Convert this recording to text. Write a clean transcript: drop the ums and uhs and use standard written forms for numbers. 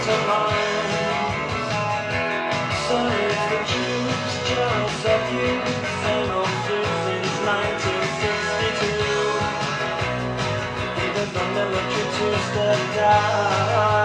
pantomimes. So it's the troops just abused and on food since 1962. Even the military to step down.